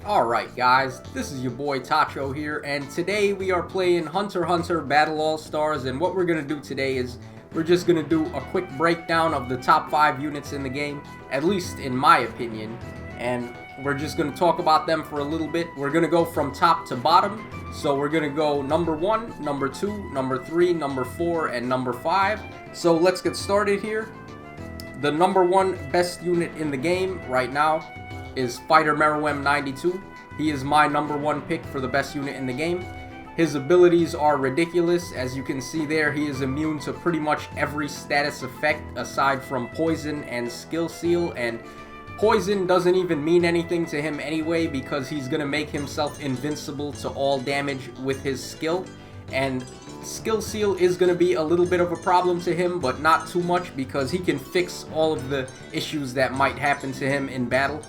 Alright guys, this is your boy Tacho here, and today we are playing Hunter x Hunter Battle All-Stars, and what we're going to do today is we're just going to do a quick breakdown of the top 5 units in the game, at least in my opinion, and we're just going to talk about them for a little bit. We're going to go from top to bottom, so we're going to go number 1, number 2, number 3, number 4, and number 5. So let's get started here. The number 1 best unit in the game right now is Fighter Meruem 92. He is my number 1 pick for the best unit in the game. His abilities are ridiculous. As you can see there, he is immune to pretty much every status effect aside from poison and skill seal, and poison doesn't even mean anything to him anyway because he's gonna make himself invincible to all damage with his skill, and skill seal is going to be a little bit of a problem to him, but not too much because he can fix all of the issues that might happen to him in battle.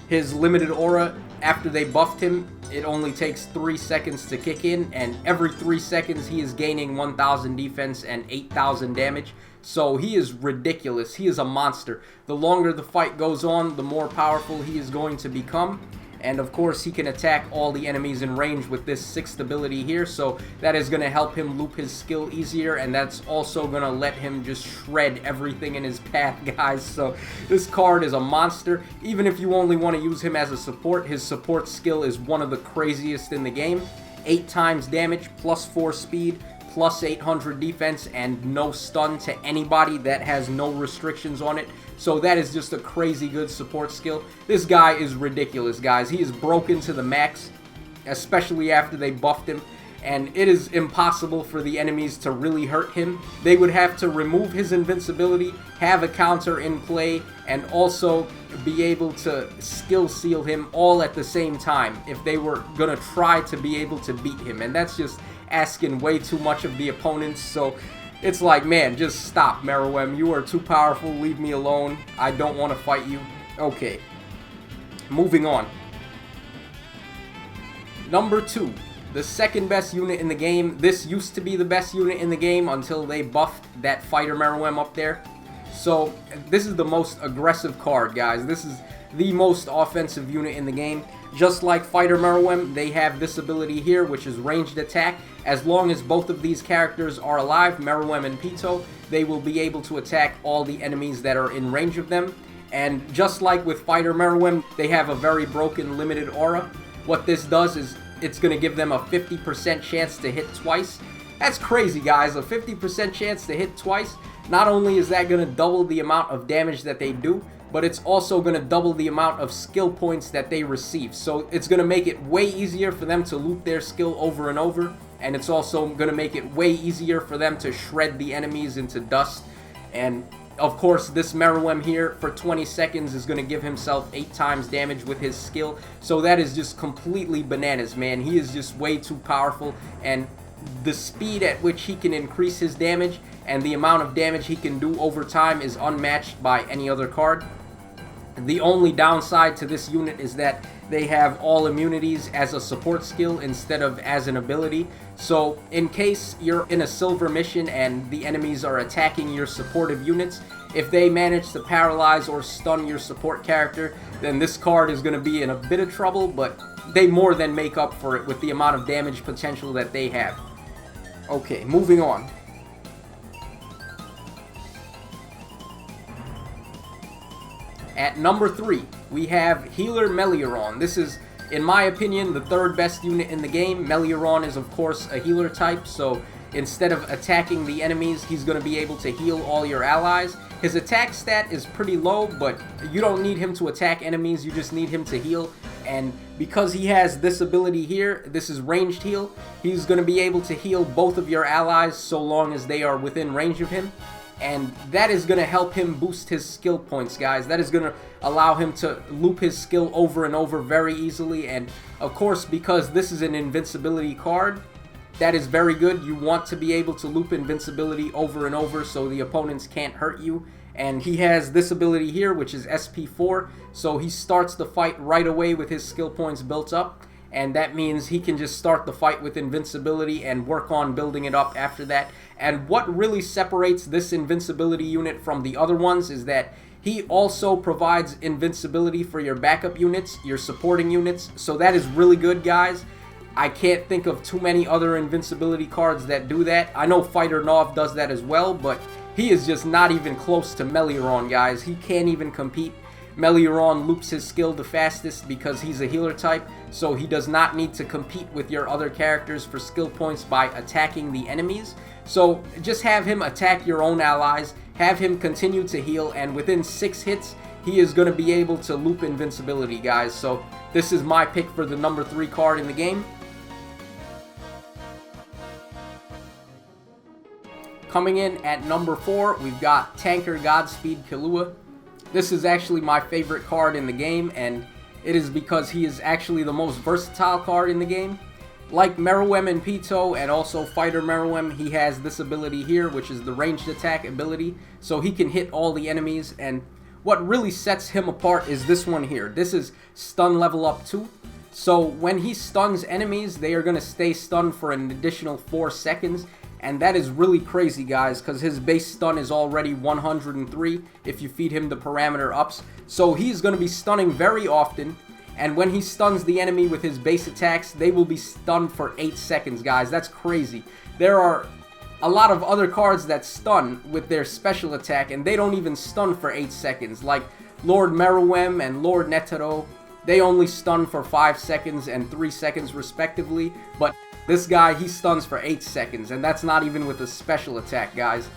His limited aura, after they buffed him, it only takes 3 seconds to kick in, and every 3 seconds he is gaining 1000 defense and 8000 damage. So he is ridiculous. He is a monster. The longer the fight goes on, the more powerful he is going to become. And of course, he can attack all the enemies in range with this 6th ability here, so that is going to help him loop his skill easier, and that's also going to let him just shred everything in his path, guys. So this card is a monster. Even if you only want to use him as a support, his support skill is one of the craziest in the game. 8 times damage, plus 4 speed, plus 800 defense, and no stun to anybody. That has no restrictions on it. So that is just a crazy good support skill. This guy is ridiculous, guys. He is broken to the max, especially after they buffed him, and it is impossible for the enemies to really hurt him. They would have to remove his invincibility, have a counter in play, and also be able to skill seal him all at the same time if they were gonna try to be able to beat him, and that's just asking way too much of the opponents. So it's like, man, just stop, Meruem. You are too powerful. Leave me alone. I don't want to fight you. Okay. Moving on. Number 2. The second best unit in the game. This used to be the best unit in the game until they buffed that Fighter Meruem up there. So this is the most aggressive card, guys. This is the most offensive unit in the game. Just like Fighter Meruem, they have this ability here, which is ranged attack. As long as both of these characters are alive, Meruem and Pito, they will be able to attack all the enemies that are in range of them. And just like with Fighter Meruem, they have a very broken limited aura. What this does is it's going to give them a 50% chance to hit twice. That's crazy, guys. A 50% chance to hit twice. Not only is that going to double the amount of damage that they do, but it's also going to double the amount of skill points that they receive. So it's going to make it way easier for them to loop their skill over and over, and it's also going to make it way easier for them to shred the enemies into dust. And of course, this Meruem here for 20 seconds is going to give himself 8 times damage with his skill. So that is just completely bananas, man. He is just way too powerful, and the speed at which he can increase his damage and the amount of damage he can do over time is unmatched by any other card. The only downside to this unit is that they have all immunities as a support skill instead of as an ability. So in case you're in a silver mission and the enemies are attacking your supportive units, if they manage to paralyze or stun your support character, then this card is going to be in a bit of trouble, but they more than make up for it with the amount of damage potential that they have. Okay, moving on. At number 3, we have Healer Melioron. This is, in my opinion, the 3rd best unit in the game. Melioron is, of course, a healer type, so instead of attacking the enemies, he's going to be able to heal all your allies. His attack stat is pretty low, but you don't need him to attack enemies, you just need him to heal. And because he has this ability here, this is ranged heal, he's going to be able to heal both of your allies so long as they are within range of him. And that is going to help him boost his skill points, guys. That is going to allow him to loop his skill over and over very easily. And of course, because this is an invincibility card, that is very good. You want to be able to loop invincibility over and over so the opponents can't hurt you. And he has this ability here, which is SP4. So he starts the fight right away with his skill points built up. and that means he can just start the fight with invincibility and work on building it up after that. And what really separates this invincibility unit from the other ones is that He also provides invincibility for your backup units, your supporting units, so that is really good, guys. I can't think of too many other invincibility cards that do that. I know Fighter Nov does that as well, but he is just not even close to Melioron, guys. He can't even compete. Melioron loops his skill the fastest because he's a healer type, so he does not need to compete with your other characters for skill points by attacking the enemies. So just have him attack your own allies, have him continue to heal, and within 6 hits, he is going to be able to loop invincibility, guys. So this is my pick for the number 3 card in the game. Coming in at number 4, we've got Tanker Godspeed Kahlua. This is actually my favorite card in the game, and it is because he is actually the most versatile card in the game. Like Meruem and Pito, and also Fighter Meruem, he has this ability here, which is the ranged attack ability, so he can hit all the enemies. And what really sets him apart is this one here. This is stun level up 2. So when he stuns enemies, they are going to stay stunned for an additional 4 seconds. And that is really crazy, guys, because his base stun is already 103 if you feed him the parameter ups. So he's going to be stunning very often. And when he stuns the enemy with his base attacks, they will be stunned for 8 seconds, guys. That's crazy. There are a lot of other cards that stun with their special attack, and they don't even stun for 8 seconds. Like Lord Meruem and Lord Netero, they only stun for 5 seconds and 3 seconds respectively. But this guy, he stuns for 8 seconds, and that's not even with a special attack, guys.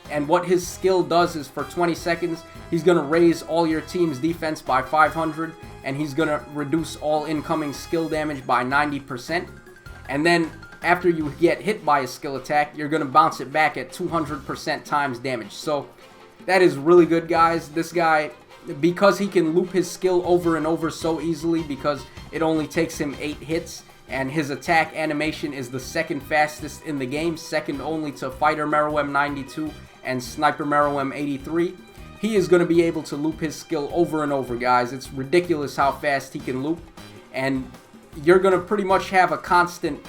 And what his skill does is for 20 seconds, he's going to raise all your team's defense by 500, and he's going to reduce all incoming skill damage by 90%. And then after you get hit by a skill attack, you're going to bounce it back at 200% times damage. So that is really good, guys. This guy, because he can loop his skill over and over so easily, because it only takes him 8 hits, and his attack animation is the second fastest in the game, second only to Fighter Meruem 92 and Sniper Meruem 83. He is going to be able to loop his skill over and over, guys. It's ridiculous how fast he can loop, and you're going to pretty much have a constant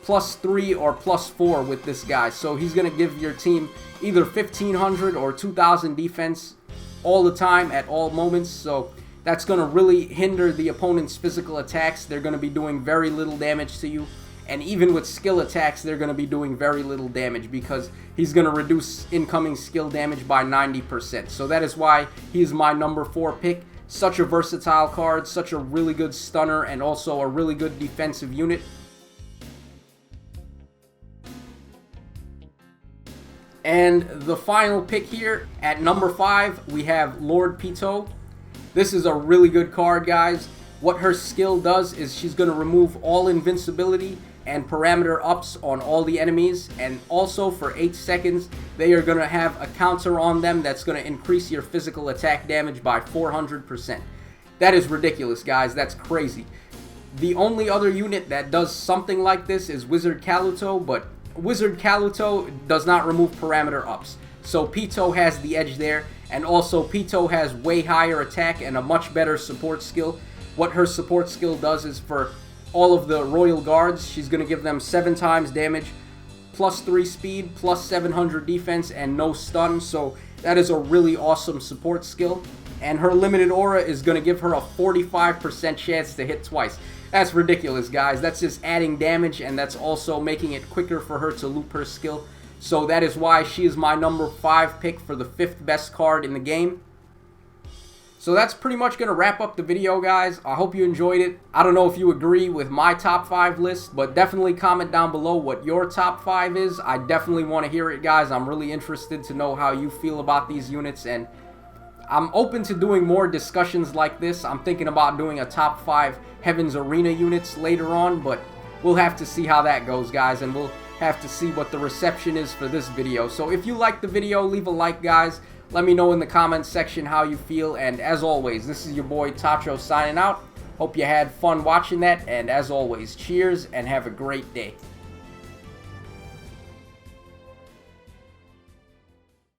+3 or +4 with this guy. So he's going to give your team either 1500 or 2000 defense all the time at all moments. So that's going to really hinder the opponent's physical attacks. They're going to be doing very little damage to you. And even with skill attacks, they're going to be doing very little damage because he's going to reduce incoming skill damage by 90%. So that is why he's my number 4 pick. Such a versatile card, such a really good stunner, and also a really good defensive unit. And the final pick here, at number 5, we have Lord Pito. This is a really good card, guys. What her skill does is she's going to remove all invincibility and parameter ups on all the enemies, and also for 8 seconds they are going to have a counter on them that's going to increase your physical attack damage by 400%. That is ridiculous, guys. That's crazy. The only other unit that does something like this is Wizard Kahlua, but Wizard Kahlua does not remove parameter ups. So Pito has the edge there, and also Pito has way higher attack and a much better support skill. What her support skill does is for all of the Royal Guards, she's going to give them 7 times damage, +3 speed, +700 defense, and no stun. So that is a really awesome support skill. And her limited aura is going to give her a 45% chance to hit twice. That's ridiculous, guys. That's just adding damage, and that's also making it quicker for her to loop her skill. So that is why she is my number 5 pick for the 5th best card in the game. So that's pretty much going to wrap up the video, guys. I hope you enjoyed it. I don't know if you agree with my top 5 list, but definitely comment down below what your top 5 is. I definitely want to hear it, guys. I'm really interested to know how you feel about these units, and I'm open to doing more discussions like this. I'm thinking about doing a top 5 Heaven's Arena units later on, but we'll have to see how that goes, guys, and we'll have to see what the reception is for this video. So if you liked the video, leave a like, guys. Let me know in the comments section how you feel, and as always, this is your boy Tacho signing out. Hope you had fun watching that, and as always, cheers and have a great day.